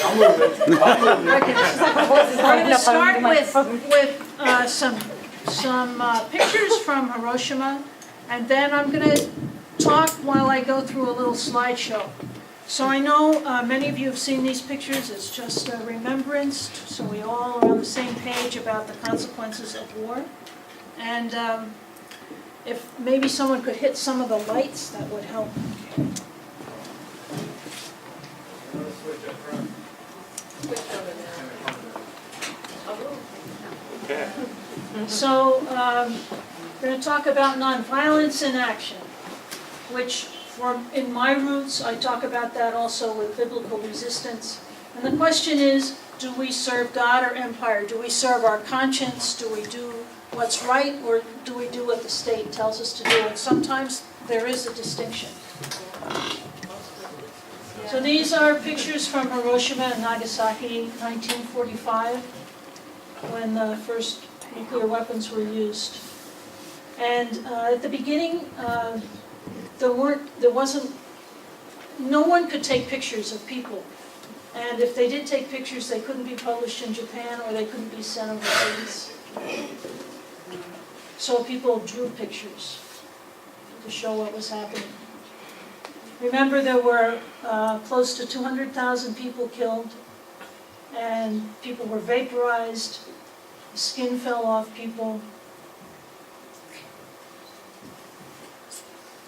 I'll move it. We're going to start with some pictures from Hiroshima, and then I'm going to talk while I go through a little slideshow. So I know many of you have seen these pictures. It's just a remembrance, so we all are on the same page about the consequences of war. And if maybe someone could hit some of the lights, that would help. Okay. So we're going to talk about nonviolence in action, which in my roots, I talk about that also with biblical resistance. And the question is, do we serve God or empire? Do we serve our conscience? Do we do what's right, or do we do what the state tells us to do? And sometimes there is a distinction. So these are pictures from Hiroshima and Nagasaki, 1945, when the first nuclear weapons were used. And at the beginning, no one could take pictures of people. And if they did take pictures, they couldn't be published in Japan, or they couldn't be sent overseas. So people drew pictures to show what was happening. Remember, there were close to 200,000 people killed, and people were vaporized, skin fell off people.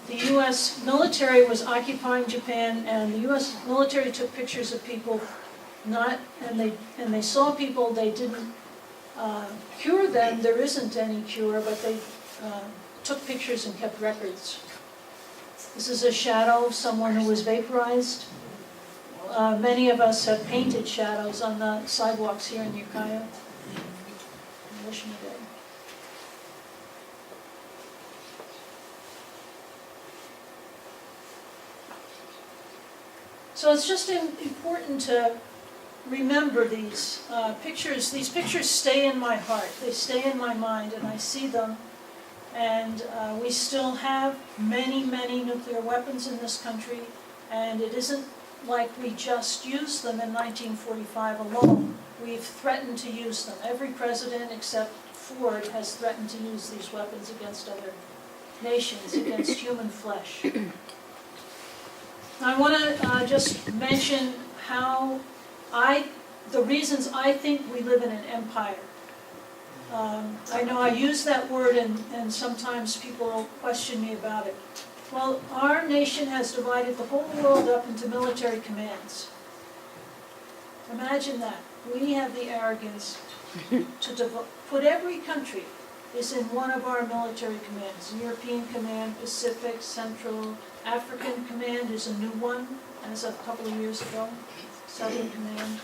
The U.S. military was occupying Japan, and the U.S. military took pictures of people, and they saw people. They didn't cure them. There isn't any cure, but they took pictures and kept records. This is a shadow of someone who was vaporized. Many of us have painted shadows on the sidewalks here in Ukiah. Hiroshima Day. So it's just important to remember these pictures. These pictures stay in my heart. They stay in my mind, and I see them. And we still have many, many nuclear weapons in this country, and it isn't like we just used them in 1945 alone. We've threatened to use them. Every president except Ford has threatened to use these weapons against other nations, against human flesh. I want to just mention the reasons I think we live in an empire. I know I use that word, and sometimes people question me about it. Well, our nation has divided the whole world up into military commands. Imagine that. We have the arrogance to put every country is in one of our military commands. European Command, Pacific, Central, African Command is a new one, as of a couple of years ago. Southern Command.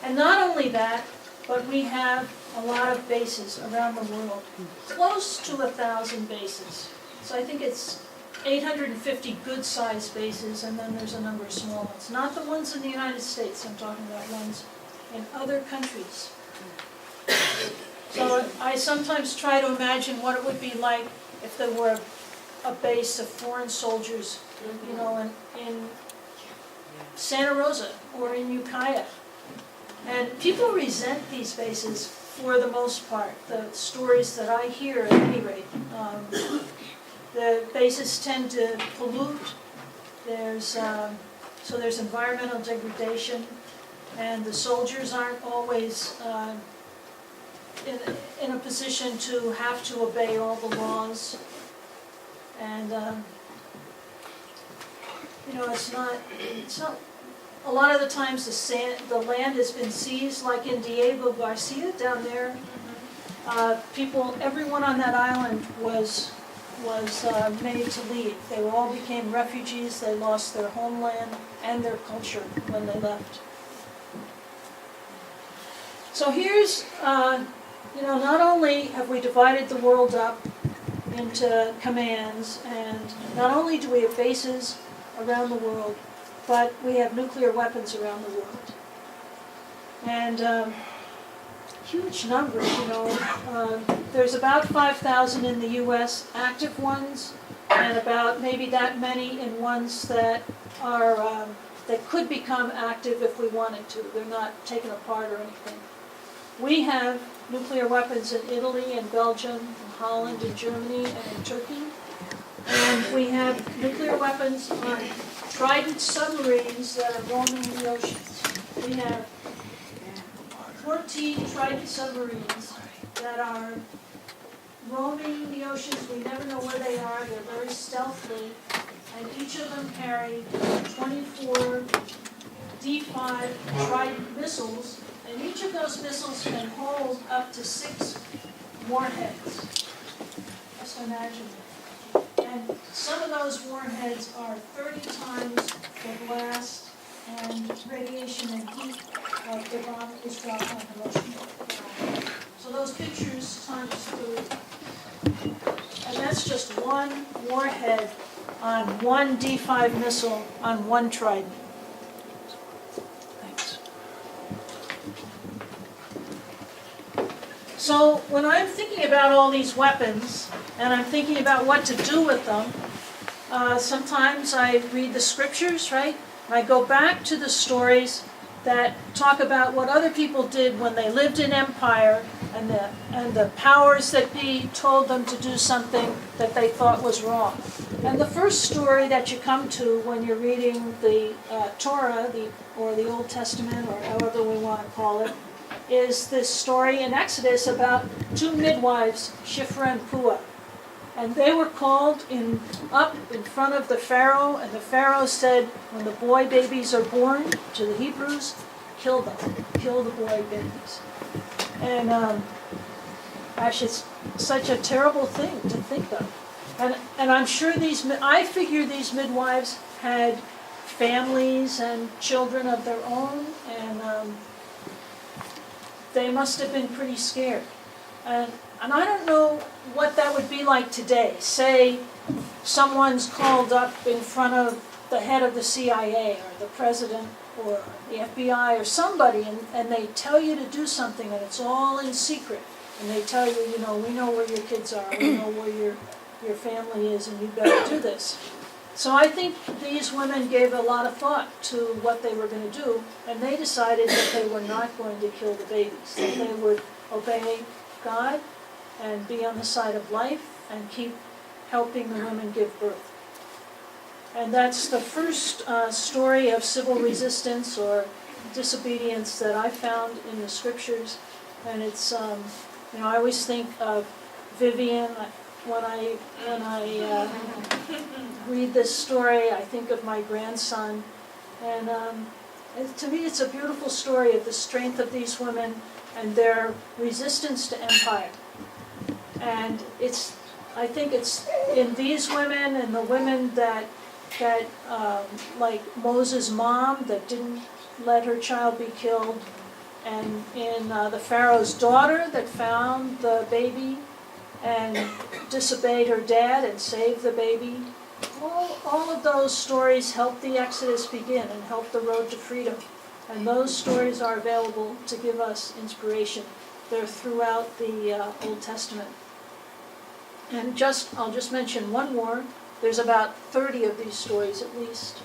And not only that, but we have a lot of bases around the world, close to 1,000 bases. So I think it's 850 good-sized bases, and then there's a number of small ones. Not the ones in the United States, I'm talking about ones in other countries. So I sometimes try to imagine what it would be like if there were a base of foreign soldiers, in Santa Rosa or in Ukiah. And people resent these bases for the most part, the stories that I hear at any rate. The bases tend to pollute, there's environmental degradation, and the soldiers aren't always in a position to have to obey all the laws. And it's not. A lot of the times the land has been seized, like in Diego Garcia down there. Everyone on that island was made to leave. They all became refugees. They lost their homeland and their culture when they left. So here's, not only have we divided the world up into commands, and not only do we have bases around the world, but we have nuclear weapons around the world. And huge numbers, there's about 5,000 in the U.S. active ones, and about maybe that many in ones that are that could become active if we wanted to. They're not taken apart or anything. We have nuclear weapons in Italy and Belgium and Holland and Germany and in Turkey. And we have nuclear weapons on Trident submarines that are roaming the oceans. We have 14 Trident submarines that are roaming the oceans. We never know where they are. They're very stealthy. And each of them carry 24 D5 Trident missiles. And each of those missiles can hold up to 6 warheads. Just imagine that. And some of those warheads are 30 times the blast and radiation and heat of the bomb that was dropped on Hiroshima. So those pictures times 3. And that's just one warhead on one D5 missile on one Trident. Thanks. So when I'm thinking about all these weapons, and I'm thinking about what to do with them, sometimes I read the scriptures, right? And I go back to the stories that talk about what other people did when they lived in empire, and the powers that be told them to do something that they thought was wrong. And the first story that you come to when you're reading the Torah, or the Old Testament, or however we want to call it, is this story in Exodus about 2 midwives, Shiphrah and Puah. And they were called up in front of the Pharaoh, and the Pharaoh said, when the boy babies are born to the Hebrews, kill them, kill the boy babies. And actually, it's such a terrible thing to think of. And I'm sure I figure these midwives had families and children of their own, and they must have been pretty scared. And I don't know what that would be like today. Say someone's called up in front of the head of the CIA or the president or the FBI or somebody, and they tell you to do something, and it's all in secret. And they tell you, we know where your kids are, we know where your family is, and you better do this. So I think these women gave a lot of thought to what they were going to do, and they decided that they were not going to kill the babies, that they would obey God and be on the side of life and keep helping the women give birth. And that's the first story of civil resistance or disobedience that I found in the scriptures. And it's, I always think of Vivian. When I read this story, I think of my grandson. And to me, it's a beautiful story of the strength of these women and their resistance to empire. And I think it's in these women and the women that like Moses' mom that didn't let her child be killed, and in the Pharaoh's daughter that found the baby and disobeyed her dad and saved the baby. All of those stories helped the Exodus begin and helped the road to freedom. And those stories are available to give us inspiration. They're throughout the Old Testament. And I'll just mention one more. There's about 30 of these stories at least.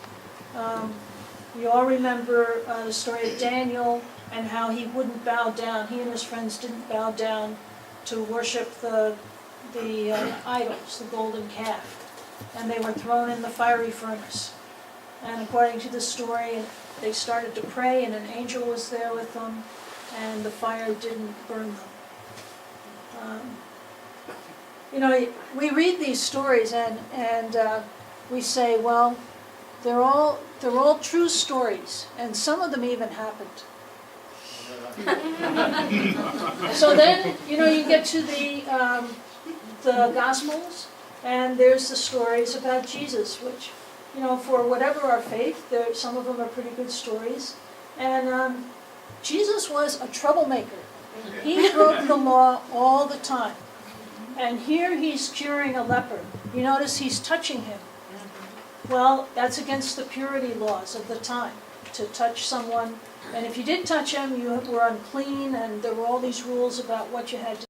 You all remember the story of Daniel and how he wouldn't bow down. He and his friends didn't bow down to worship the idols, the golden calf. And they were thrown in the fiery furnace. And according to the story, they started to pray, and an angel was there with them, and the fire didn't burn them. We read these stories and we say, well, they're all true stories, and some of them even happened. So then, you get to the Gospels, and there's the stories about Jesus, which, for whatever our faith, some of them are pretty good stories. And Jesus was a troublemaker. He broke the law all the time. And here he's curing a leper. You notice he's touching him. Well, that's against the purity laws of the time, to touch someone. And if you did touch him, you were unclean, and there were all these rules about what you had to do.